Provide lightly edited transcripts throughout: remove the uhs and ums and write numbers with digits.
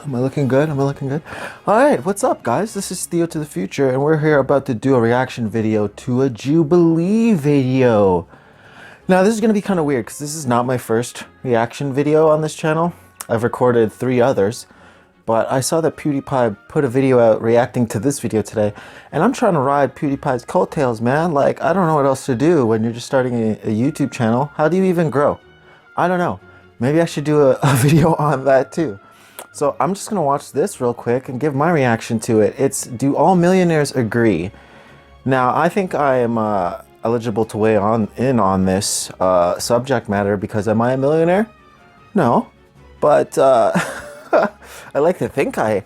Am I looking good? Am I looking good? Alright, what's up guys? This is Theo to the Future and we're here about to do a reaction video to a Jubilee video. Now this is going to be kind of weird because this is not my first reaction video on this channel. I've recorded 3 others, but I saw that Pewdiepie put a video out reacting to this video today, and I'm trying to ride Pewdiepie's coattails, man. Like, I don't know what else to do when you're just starting a YouTube channel. How do you even grow? I don't know. Maybe I should do a video on that too. So I'm just gonna watch this real quick and give my reaction to it. It's Do All Millionaires Agree? Now I think I am eligible to weigh in on this subject matter because am I a millionaire? No, but I like to think I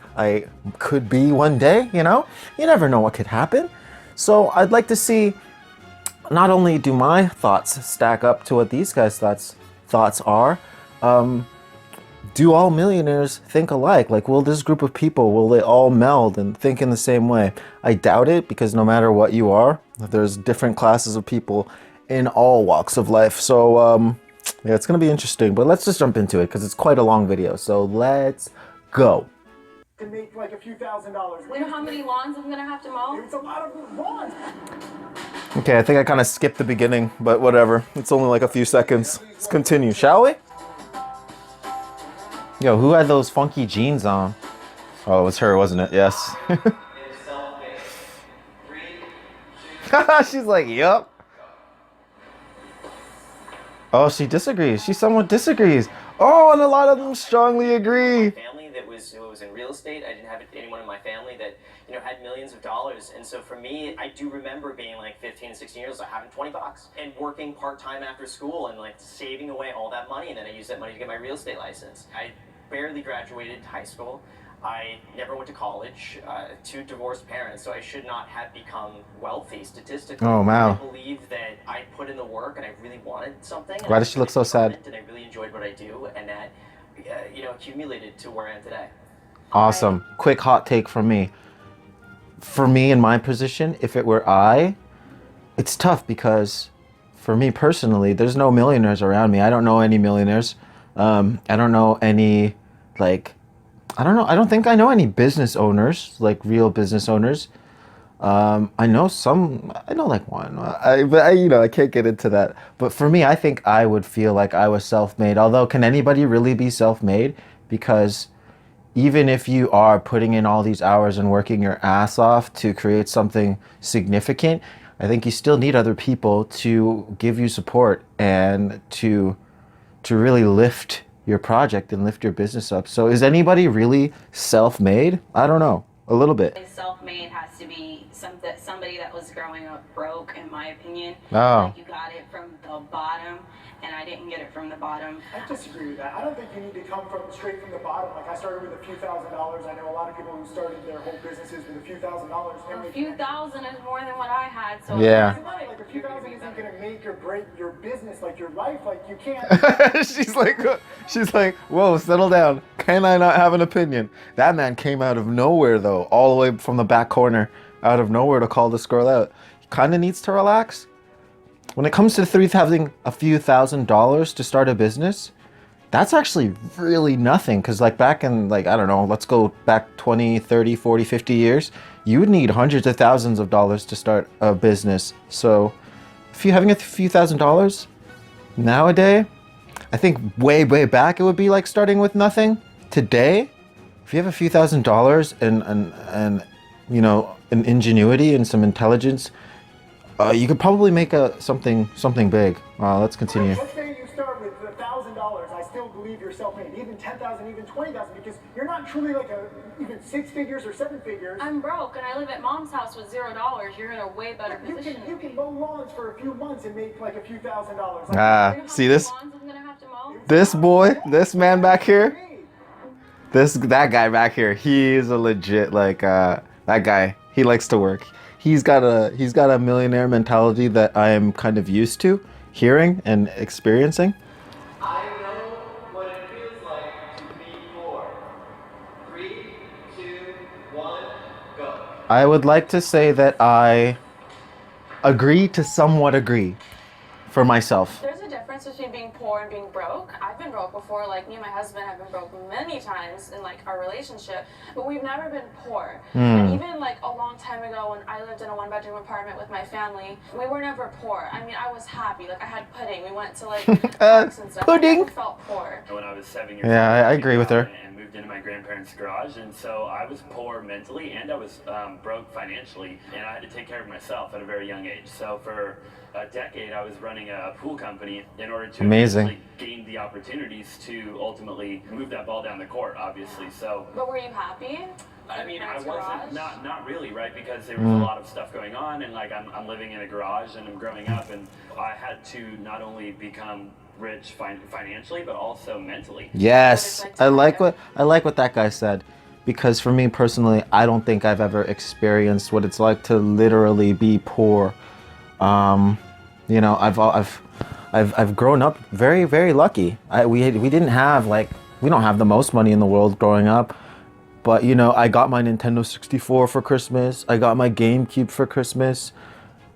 could be one day, you know? You never know what could happen. So I'd like to see not only do my thoughts stack up to what these guys' thoughts are, do all millionaires think alike? Like, will this group of people, will they all meld and think in the same way? I doubt it, because no matter what you are, there's different classes of people in all walks of life. So, yeah, it's going to be interesting, but let's just jump into it because it's quite a long video. So let's go. To make like a few $1,000s. You know how many lawns I'm gonna have to mow? It's a lot of lawns. Okay, I think I kind of skipped the beginning, but whatever. It's only like a few seconds. Let's continue, shall we? Yo, who had those funky jeans on? Oh, it was her, wasn't it? Yes. She's like, yup. Oh, she disagrees. She somewhat disagrees. Oh, and a lot of them strongly agree. Family that was in real estate. I didn't have anyone in my family that, you know, had millions of dollars. And so for me, I do remember being like 15, 16 years old, having 20 bucks and working part-time after school and like saving away all that money. And then I used that money to get my real estate license. I barely graduated high school. I never went to college, 2 divorced parents, so I should not have become wealthy statistically. Oh, wow. I believe that I put in the work and I really wanted something. Why does she look so sad? And I really enjoyed what I do, and that, you know, accumulated to where I am today. Awesome. Quick hot take from me. For me, in my position, if it were it's tough because for me personally, there's no millionaires around me. I don't know any millionaires. I don't know any, like, I don't think I know any business owners, like real business owners. I know like one, but you know, I can't get into that. But for me, I think I would feel like I was self-made. Although, can anybody really be self-made? Because even if you are putting in all these hours and working your ass off to create something significant, I think you still need other people to give you support and to really lift your project and lift your business up. So is anybody really self-made? I don't know. A little bit. Self-made has to be somebody that was growing up broke, in my opinion. Oh. Like, you got it from the bottom, and I didn't get it from the bottom. I disagree with that. I don't think you need to come straight from the bottom. Like, I started with a few $1,000s. I know a lot of people who started their whole businesses with a few $1,000s. A few thousand is more than what I had, so yeah. Like, a few thousand isn't going to make or break your business, like your life. Like, you can't. she's like, whoa, settle down. Can I not have an opinion? That man came out of nowhere though, all the way from the back corner, out of nowhere to call this girl out. He kind of needs to relax. When it comes to having a few $1,000s to start a business, that's actually really nothing. Because like back in, like, I don't know, let's go back 20, 30, 40, 50 years, you would need hundreds of thousands of dollars to start a business. So if you're having a few $1,000s nowadays, I think way back it would be like starting with nothing. Today, if you have a few $1,000s and you know, an ingenuity and some intelligence, you could probably make something big. Let's continue. Let's say you start with $1,000. I still believe you're self-made. Even 10,000, even 20,000, because you're not truly like even 6 figures or 7 figures. I'm broke, and I live at mom's house with $0. You're in a way better position. You can mow lawns for a few months and make like a few $1,000s. Like, see this? Lawns I'm gonna have to mow? This boy, this man back here, that guy back here, he's a legit, like, that guy, he likes to work. He's got a millionaire mentality that I am kind of used to hearing and experiencing. I know what it feels like to be poor. 3, 2, 1, go. I would like to say that I agree to somewhat agree for myself. There's a difference difference between being poor and being broke. I've been broke before, like me and my husband have been broke many times in like our relationship, but we've never been poor. And even like a long time ago when I lived in a 1-bedroom apartment with my family, we were never poor. I mean, I was happy. Like I had pudding. We went to like parks and stuff. Pudding. I never felt poor. When I was 7 years Yeah, old, I agree with her. And moved into my grandparents' garage, and so I was poor mentally and I was broke financially, and I had to take care of myself at a very young age. So for a decade, I was running a pool company in order to Amazing. gain the opportunities to ultimately move that ball down the court, obviously. So. But were you happy? I mean, I Parents' wasn't, garage? not really, right? Because there was a lot of stuff going on, and like I'm living in a garage and I'm growing up, and I had to not only become rich financially, but also mentally. Yes, I like what that guy said, because for me personally, I don't think I've ever experienced what it's like to literally be poor. You know, I've grown up very, very lucky. We didn't have we don't have the most money in the world growing up, but you know, I got my Nintendo 64 for Christmas. I got my GameCube for Christmas.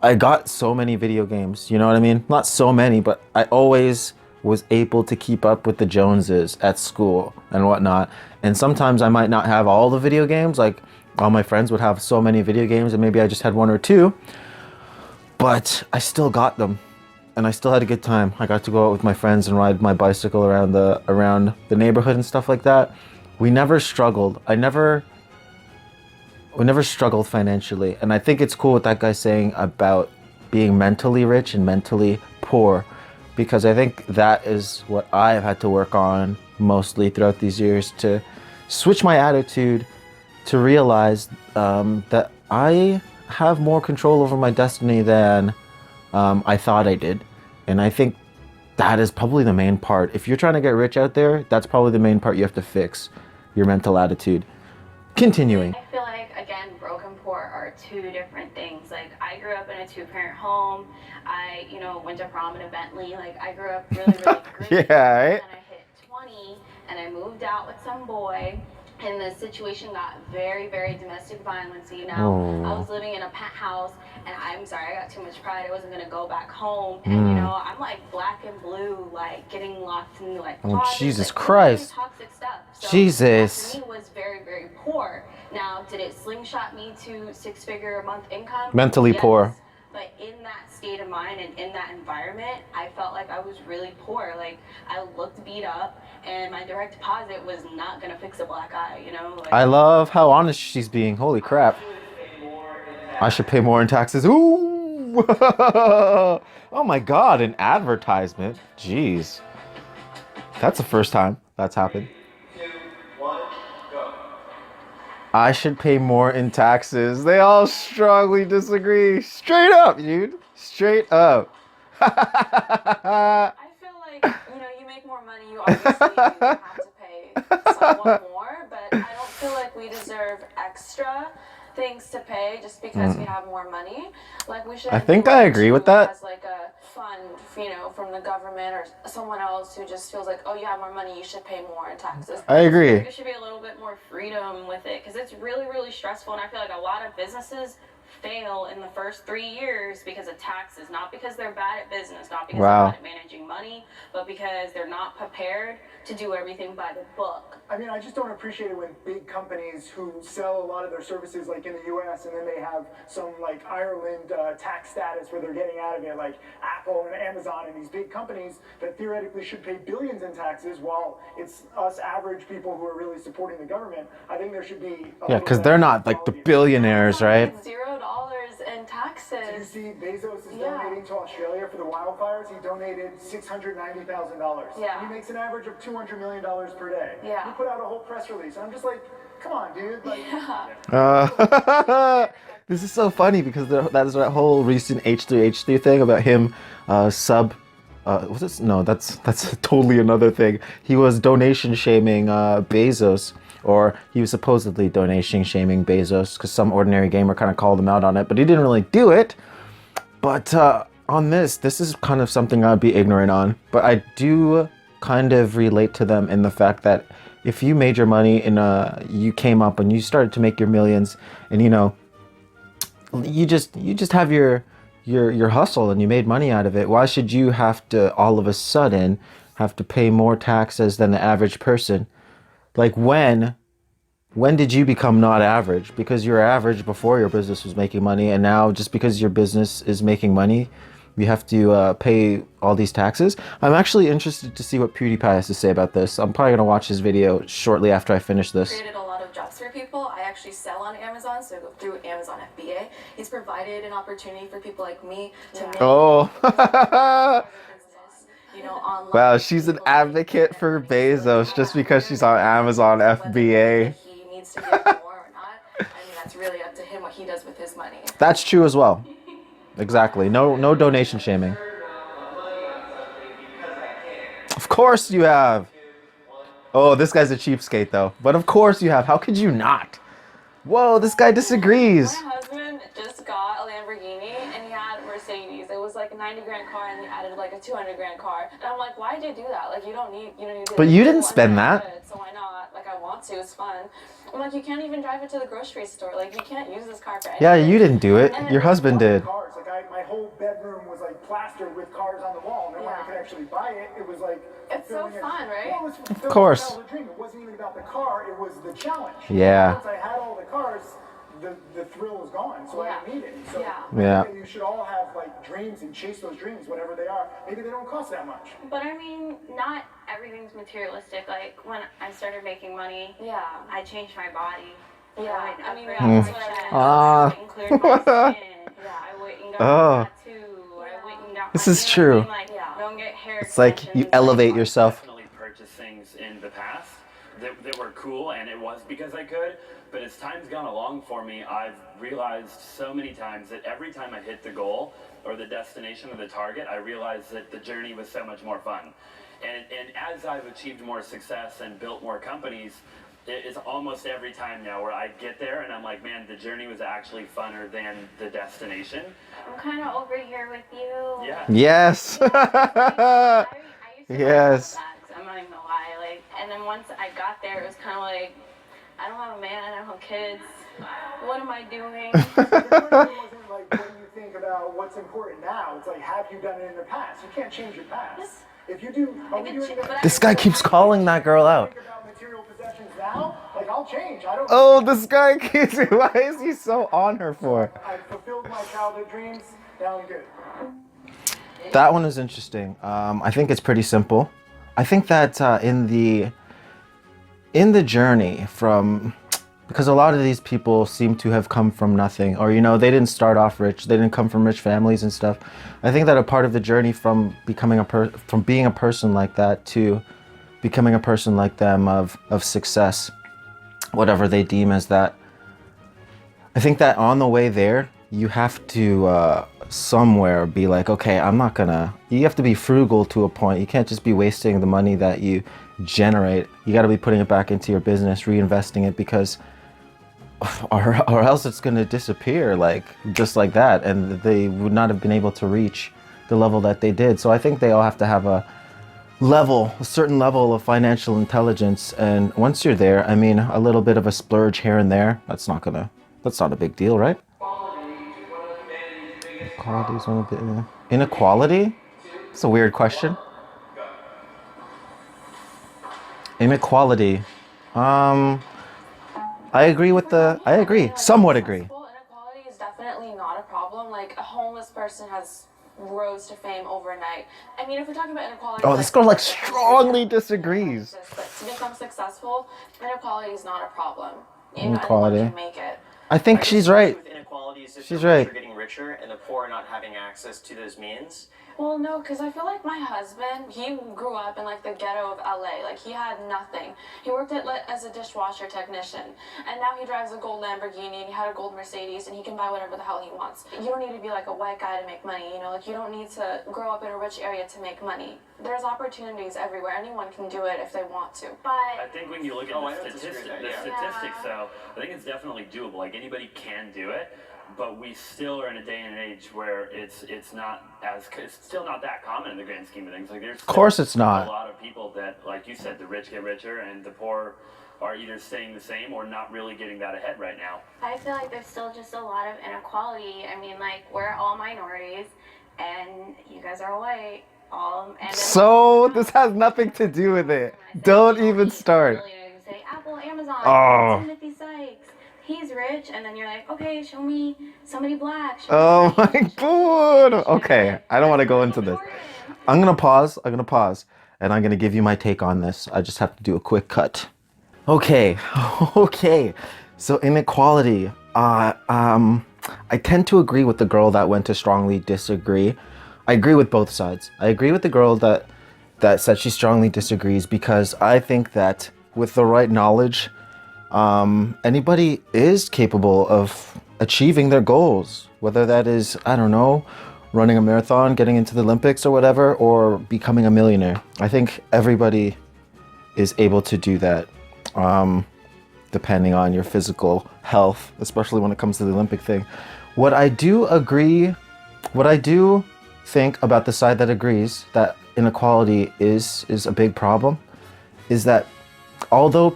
I got so many video games, you know what I mean? Not so many, but I always was able to keep up with the Joneses at school and whatnot. And sometimes I might not have all the video games, like all my friends would have so many video games and maybe I just had 1 or 2, but I still got them and I still had a good time. I got to go out with my friends and ride my bicycle around the neighborhood and stuff like that. We never struggled. We never struggled financially. And I think it's cool what that guy's saying about being mentally rich and mentally poor, because I think that is what I've had to work on mostly throughout these years, to switch my attitude to realize that I have more control over my destiny than I thought I did. And I think that is probably the main part. If you're trying to get rich out there, that's probably the main part you have to fix, your mental attitude. Continuing. I feel like, again, broke and poor are two different things. Like, I grew up in a 2-parent home. I, went to prom in a Bentley. Like, I grew up really, really green. Yeah, right? And I hit 20, and I moved out with some boy. And the situation got very, very domestic violence. I was living in a penthouse, and I'm sorry, I got too much pride. I wasn't gonna go back home, and I'm like black and blue, like getting locked in like closets, Jesus like, Christ. really toxic stuff. So Jesus. that to me was very, very poor. Now, did it slingshot me to 6-figure a month income? Mentally Yes. poor. But in that state of mind and in that environment, I felt like I was really poor. Like, I looked beat up, and my direct deposit was not gonna fix a black eye, Like, I love how honest she's being. Holy crap. I should pay more in taxes. Ooh! Oh my god, an advertisement. Jeez. That's the first time that's happened. 3, 2, 1, go. I should pay more in taxes. They all strongly disagree. Straight up, dude. Straight up. I feel like, you make more money, you obviously have to pay somewhat more, but I don't feel like we deserve extra things to pay just because we have more money. Like, we should. I think I agree with that. As like a fund, from the government or someone else who just feels like, oh, you have more money, you should pay more in taxes. I agree. there should be a little bit more freedom with it, because it's really, really stressful, and I feel like a lot of businesses fail in the first 3 years because of taxes, not because they're bad at business, not because Wow. they're bad at managing money, but because they're not prepared to do everything by the book. I mean, I just don't appreciate it when big companies who sell a lot of their services, like in the U.S., and then they have some like Ireland tax status where they're getting out of it, like Apple and Amazon and these big companies that theoretically should pay billions in taxes, while it's us average people who are really supporting the government. I think there should be Yeah, because they're not like the billionaires, right? $0 in taxes. Did you see Bezos is Yeah. donating to Australia for the wildfires? He donated $690,000. Yeah. He makes an average of $200 million per day. Yeah. He put out a whole press release. I'm just like, come on, dude. Like, This is so funny because that is that whole recent H3H3 thing about him what's this? No, that's totally another thing. He was donation shaming Bezos, or he was supposedly donation shaming Bezos because some ordinary gamer kind of called him out on it, but he didn't really do it. But on this is kind of something I'd be ignorant on, but I do kind of relate to them in the fact that if you made your money and you came up and you started to make your millions, and you just have your your hustle and you made money out of it. Why should you have to all of a sudden have to pay more taxes than the average person? Like when did you become not average? Because you were average before your business was making money, and now just because your business is making money, you have to pay all these taxes. I'm actually interested to see what PewDiePie has to say about this. I'm probably gonna watch his video shortly after I finish this. Created a lot of jobs for people. I actually sell on Amazon, so through Amazon FBA, he's provided an opportunity for people like me to make Oh. business, you know, online. Wow, she's an advocate for Bezos just because she's on Amazon FBA. He needs to give more or not. I mean, that's really up to him what he does with his money. That's true as well. Exactly. No donation shaming. Of course you have. Oh, this guy's a cheapskate though. But of course you have. How could you not? Whoa, this guy disagrees. My husband just got a Lamborghini and he had a Mercedes. It was like a 90 grand car and he added like a 200 grand car. And I'm like, why did you do that? Like you don't need to. But you didn't spend that. So why not? Like I want to. It's fun. I'm like, you can't even drive it to the grocery store. Like you can't use this car for anything. Yeah, you didn't do it. Your husband did. Cars. Like my whole bedroom was like plastered with cars on the wall. And then when I could actually buy it, it was like It's so fun, right? Well, it was Of course. the dream. It wasn't even about the car. It was the challenge. Yeah. Once I had all the cars, the thrill was gone. So I didn't need it. So Yeah. you should all have like dreams and chase those dreams, whatever they are. Maybe they don't cost that much. But I mean, not everything's materialistic. Like when I started making money, I changed my body. Yeah, I mean, I that's what I meant. Ah. went and cleared my skin. I went and got a tattoo. I went and got This my is true. Like, don't get hair It's like you extensions, elevate yourself. Definitely purchased things in the past that were cool, and it was because I could. But as time's gone along for me, I've realized so many times that every time I hit the goal or the destination or the target, I realized that the journey was so much more fun. And as I've achieved more success and built more companies, it's almost every time now where I get there and I'm like, man, the journey was actually funner than the destination. I'm kind of over here with you. Yeah. Yes. I used to Yes. that, 'cause I'm not even gonna lie. Like, and then once I got there, it was kind of like, I don't have a man, I don't have kids. What am I doing? The question wasn't like, what do you think about what's important now? It's like, have you done it in the past? You can't change your past. If you do, are we doing that? This guy keeps calling that girl out. Think about material possessions now? Like, I'll change. I don't. Oh, this guy keeps. Why is he so on her for? I fulfilled my childhood dreams. Now I'm good. That one is interesting. I think it's pretty simple. I think that in the journey from, because a lot of these people seem to have come from nothing, or they didn't start off rich, they didn't come from rich families and stuff. I think that a part of the journey from becoming from being a person like that to becoming a person like them of success, whatever they deem as that. I think that on the way there, you have to somewhere be like, okay, you have to be frugal to a point. You can't just be wasting the money that you generate. You got to be putting it back into your business, reinvesting it, because or else it's going to disappear just like that, and they would not have been able to reach the level that they did. So I think they all have to have a certain level of financial intelligence, and once you're there, I mean, a little bit of a splurge here and there, that's not a big deal, right? Equality is one of the inequality? It's a weird question. Inequality. I agree. Somewhat agree. Inequality is definitely not a problem. Like a homeless person has rose to fame overnight. I mean, if we're talking about inequality, Oh, this girl strongly disagrees. But to become successful, inequality is not a problem. Inequality. Anyone can make it. I think she's right. With inequality is just She's the rich right. are getting richer and the poor are not having access to those means. Well, no, because I feel like my husband, he grew up in like the ghetto of LA. Like he had nothing. He worked as a dishwasher technician, and now he drives a gold Lamborghini and he had a gold Mercedes, and he can buy whatever the hell he wants. You don't need to be like a white guy to make money, like you don't need to grow up in a rich area to make money. There's opportunities everywhere. Anyone can do it if they want to. I But think when you look at I the don't disagree statistics, with that, yeah. though, I think it's definitely doable. Like anybody can do it, but we still are in a day and age where it's still not that common in the grand scheme of things. Like there's Of course it's not. a lot of people that, like you said, the rich get richer and the poor are either staying the same or not really getting that ahead right now. I feel like there's still just a lot of inequality. I mean, like, we're all minorities, and you guys are white. And So this has nothing to do with it. Don't even start. You say Apple, Amazon, Oh. Timothy Sykes, he's rich, and then you're like, okay, show me somebody black. Oh my god. Okay, I don't want to go into this. I'm gonna pause. And I'm gonna give you my take on this. I just have to do a quick cut. Okay. So inequality. I tend to agree with the girl that went to strongly disagree. I agree with both sides. I agree with the girl that said she strongly disagrees, because I think that with the right knowledge, anybody is capable of achieving their goals, whether that is, I don't know, running a marathon, getting into the Olympics or whatever, or becoming a millionaire. I think everybody is able to do that, depending on your physical health, especially when it comes to the Olympic thing. What I do think about the side that agrees that inequality is a big problem is that although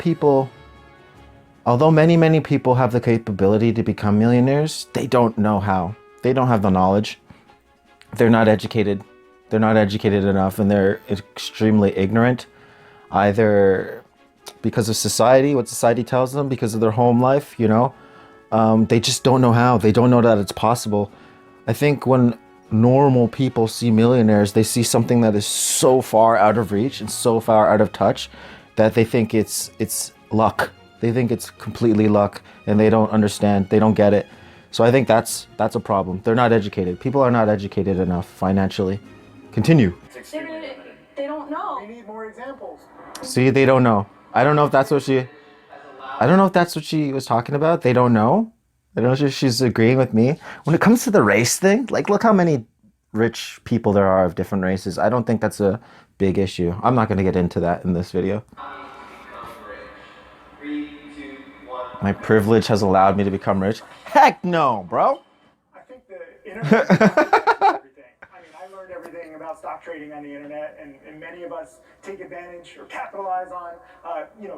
many people have the capability to become millionaires, they don't know how. They don't have the knowledge. They're not educated. They're not educated enough, and they're extremely ignorant, either because of society, what society tells them, because of their home life, you know. They just don't know how. They don't know that it's possible. I think when normal people see millionaires, they see something that is so far out of reach and so far out of touch that they think it's luck. They think it's completely luck, and they don't understand. They don't get it. So I think that's a problem. They're not educated. People are not educated enough financially. Continue. They don't know. We need more examples. See, they don't know. I don't know if that's what she was talking about. They don't know. I don't know if she's agreeing with me. When it comes to the race thing, like, look how many rich people there are of different races. I don't think that's a big issue. I'm not going to get into that in this video. 3, 2, 1. My privilege has allowed me to become rich. Heck no, bro. I think the internet is everything. I mean, I learned everything about stock trading on the internet, and many of us take advantage or capitalize on,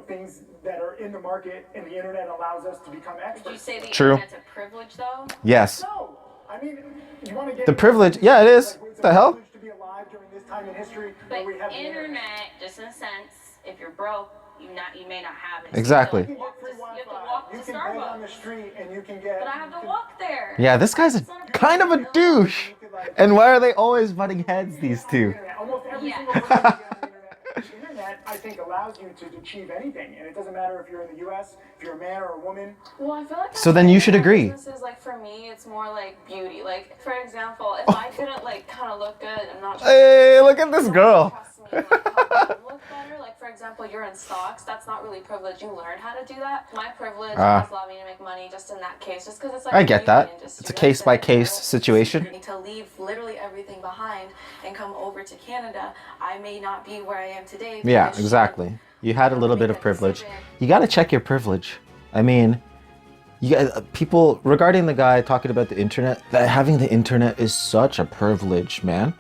things that are in the market, and the internet allows us to become experts. Would you say the True. internet's a privilege, though? Yes. No, I mean, you want to get The privilege, yeah, it is. Like, it's The a hell? privilege to be alive during this time in history But where we have the internet, just in a sense, if you're broke, you may not have it. Exactly. So you have to walk You to can beg on the Starbucks. street and you can get. But I have to walk there. Yeah, this guy's kind of a douche. And why are they always butting heads, these two? Almost every Yeah. single person you get on the internet. The internet, I think, allows you to achieve anything, and it doesn't matter if you're in the U.S., if you're a man or a woman. Well, I feel like So then you should agree. businesses, like, for me, it's more like beauty. Like, for example, if I couldn't like kind of look good, I'm not. Hey, look at this girl. Trust me, like, help them look better. Like, for example, you're in stocks. That's not really privilege. You learn how to do that. My privilege has allowed me to make money just in that case, just because it's like. I a get beauty that. industry. It's a case-by-case Like, situation. To leave literally everything behind and come over to Canada, I may not be where I am today. Yeah, because she exactly. You had a little bit of privilege. You got to check your privilege. I mean, people, regarding the guy talking about the internet, that having the internet is such a privilege, man.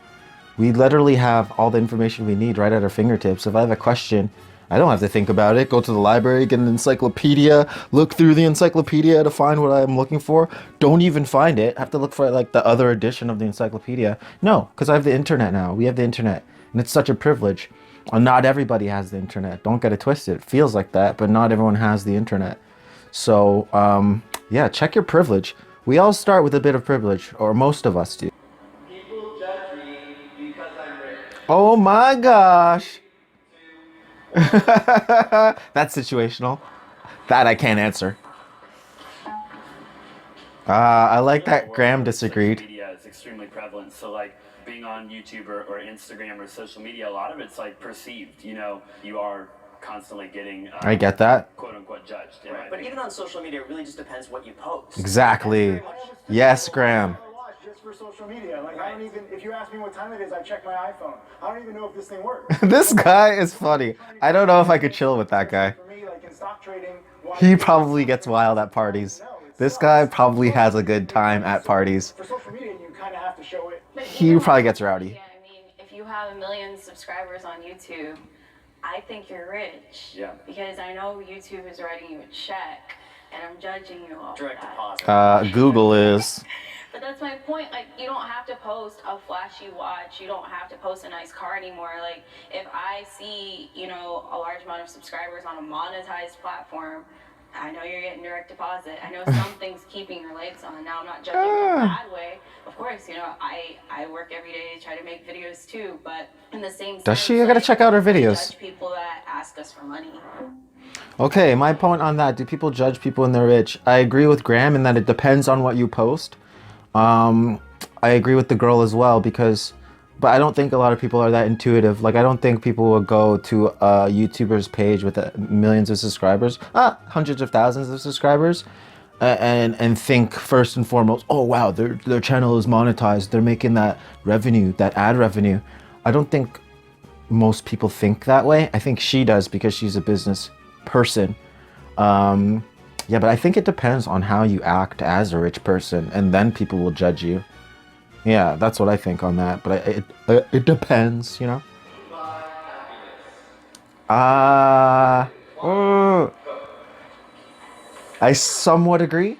We literally have all the information we need right at our fingertips. If I have a question, I don't have to think about it. Go to the library, get an encyclopedia, look through the encyclopedia to find what I'm looking for. Don't even find it. I have to look for like the other edition of the encyclopedia. No, because I have the internet now. We have the internet, and it's such a privilege. Not everybody has the internet. Don't get it twisted. It feels like that, but not everyone has the internet. So, yeah, check your privilege. We all start with a bit of privilege, or most of us do. People judge me because I'm rich. Oh my gosh. That's situational. That I can't answer. I like that Graham disagreed. Social media is extremely prevalent. So like being on YouTube or Instagram or social media, a lot of it's like perceived. You know, you are constantly getting I get that. quote unquote judged. in my But opinion. even on social media, it really just depends what you post. Exactly. Yes, Graham. Just for social media. Like, I don't even, if you ask me what time it is, I check my iPhone. I don't even know if this thing works. This guy is funny. I don't know if I could chill with that guy. For me, like in stock trading, He probably gets wild at parties. This guy probably has a good time at parties. For social media, you kind of have to show it. But He probably gets rowdy. Yeah, I mean, if you have 1 million subscribers on YouTube, I think you're rich. Yeah. Because I know YouTube is writing you a check, and I'm judging you off Direct that. deposit. Google is. But that's my point. Like, you don't have to post a flashy watch. You don't have to post a nice car anymore. Like, if I see, you know, a large amount of subscribers on a monetized platform, I know you're getting direct deposit. I know something's keeping your lights on. Now, I'm not judging in a bad way. Of course, you know, I work every day to try to make videos too. But in the same sense, Does she? I gotta check out her we videos. judge people that ask us for money. Okay, my point on that, do people judge people when they're rich? I agree with Graham in that it depends on what you post. I agree with the girl as well but I don't think a lot of people are that intuitive. Like, I don't think people will go to a YouTuber's page with millions of subscribers, hundreds of thousands of subscribers, and think first and foremost, oh wow, their channel is monetized, they're making that revenue, that ad revenue. I don't think most people think that way. I think she does because she's a business person. Yeah, but I think it depends on how you act as a rich person, and then people will judge you. Yeah, that's what I think on that. But it depends, you know. I somewhat agree.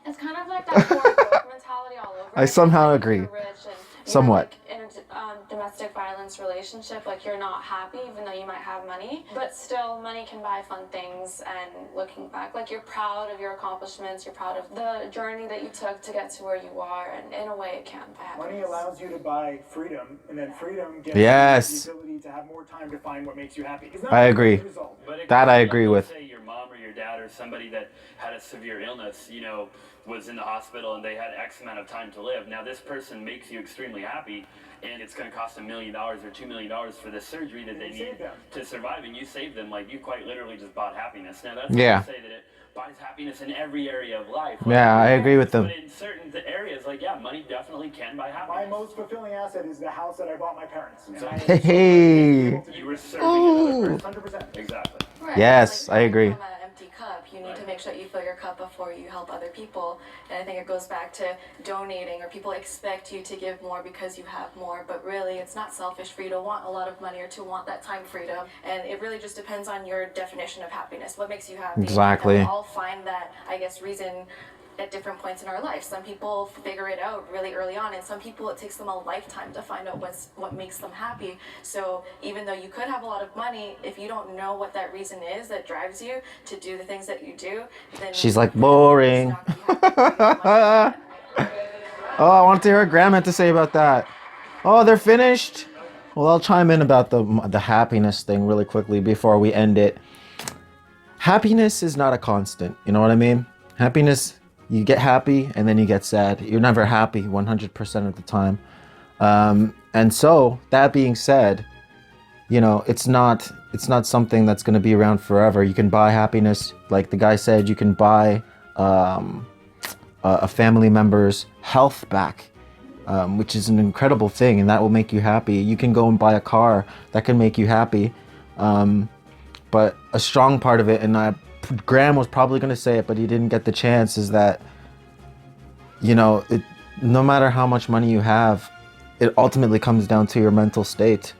It's kind of like that poor broke mentality all over. I somehow Like, agree. you're rich and Somewhat. You're like in a domestic violence relationship, like you're not happy even though you might have money, but still money can buy fun things. And looking back, like, you're proud of your accomplishments, you're proud of the journey that you took to get to where you are, and in a way it can buy happiness. Money allows you to buy freedom, and then freedom gives Yes. you the ability to have more time to find what makes you happy. It's not I the agree. end result. But it That could I be, agree like, with. let's say your mom or your dad or somebody that had a severe illness, you know, was in the hospital and they had X amount of time to live. Now this person makes you extremely happy, and it's going to cost $1 million or $2 million for this surgery that they You need save them. to survive, and you save them. Like, you quite literally just bought happiness. Now that's Yeah. not to say that it buys happiness in every area of life. Yeah, I agree with them. But in certain areas, like, yeah, money definitely can buy My happiness. most fulfilling asset is the house that I bought my parents. And I Hey, hey. You were serving another person. 100%. Exactly. Right. Yes, Like, I agree. From an empty cup, you need to make sure that you fill your cup before you help other people. And I think it goes back to donating, or people expect you to give more because you have more, but really it's not selfish for you to want a lot of money or to want that time freedom. And it really just depends on your definition of happiness. What makes you happy? Exactly. And we all find that, I guess, reason at different points in our life. Some people figure it out really early on, and some people it takes them a lifetime to find out what makes them happy. So even though you could have a lot of money, if you don't know what that reason is that drives you to do the things that you do, then She's like, you're boring. not gonna be happy. Oh, I wanted to hear what Graham had to say about that. Oh, they're finished? Well, I'll chime in about the happiness thing really quickly before we end it. Happiness is not a constant, you know what I mean? Happiness, you get happy and then you get sad. You're never happy 100% of the time. And so, that being said, you know, it's not something that's going to be around forever. You can buy happiness, like the guy said. You can buy a family member's health back, which is an incredible thing, and that will make you happy. You can go and buy a car that can make you happy. But a strong part of it, and Graham was probably going to say it, but he didn't get the chance, is that, you know, no matter how much money you have, it ultimately comes down to your mental state.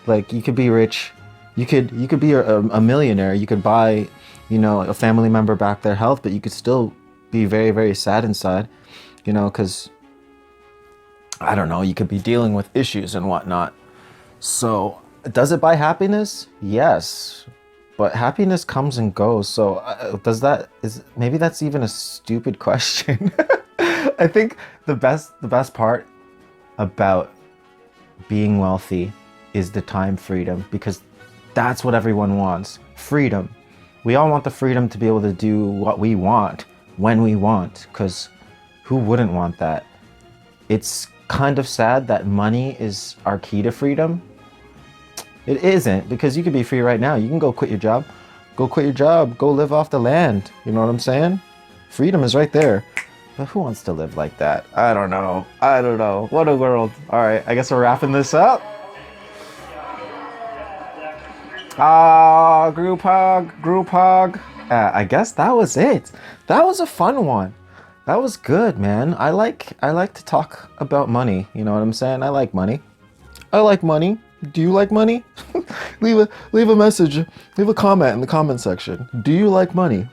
Like, you could be rich, you could be a millionaire, you could buy, you know, a family member back their health, but you could still be very, very sad inside, you know, because, I don't know, you could be dealing with issues and whatnot. So, does it buy happiness? Yes. But happiness comes and goes. So maybe that's even a stupid question. I think the best part about being wealthy is the time freedom, because that's what everyone wants. Freedom. We all want the freedom to be able to do what we want when we want, because who wouldn't want that? It's kind of sad that money is our key to freedom. It isn't, because you could be free right now. You can go quit your job. Go live off the land. You know what I'm saying? Freedom is right there. But who wants to live like that? I don't know. What a world. All right, I guess we're wrapping this up. Group hug. I guess that was it. That was a fun one. That was good, man. I like to talk about money. You know what I'm saying? I like money. Do you like money? leave a message, leave a comment in the comment section. Do you like money?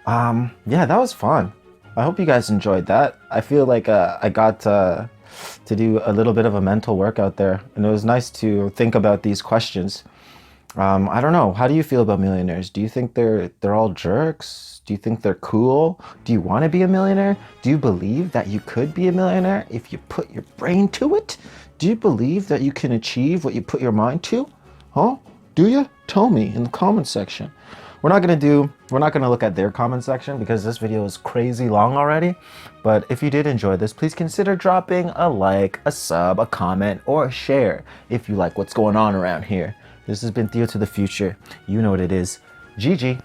Yeah, that was fun. I hope you guys enjoyed that. I feel like I got to do a little bit of a mental workout there, and it was nice to think about these questions. I don't know. How do you feel about millionaires? Do you think they're all jerks? Do you think they're cool? Do you want to be a millionaire? Do you believe that you could be a millionaire if you put your brain to it? Do you believe that you can achieve what you put your mind to? Huh? Do you? Tell me in the comment section. We're not gonna look at their comment section because this video is crazy long already. But if you did enjoy this, please consider dropping a like, a sub, a comment, or a share if you like what's going on around here. This has been Theo to the Future. You know what it is. GG.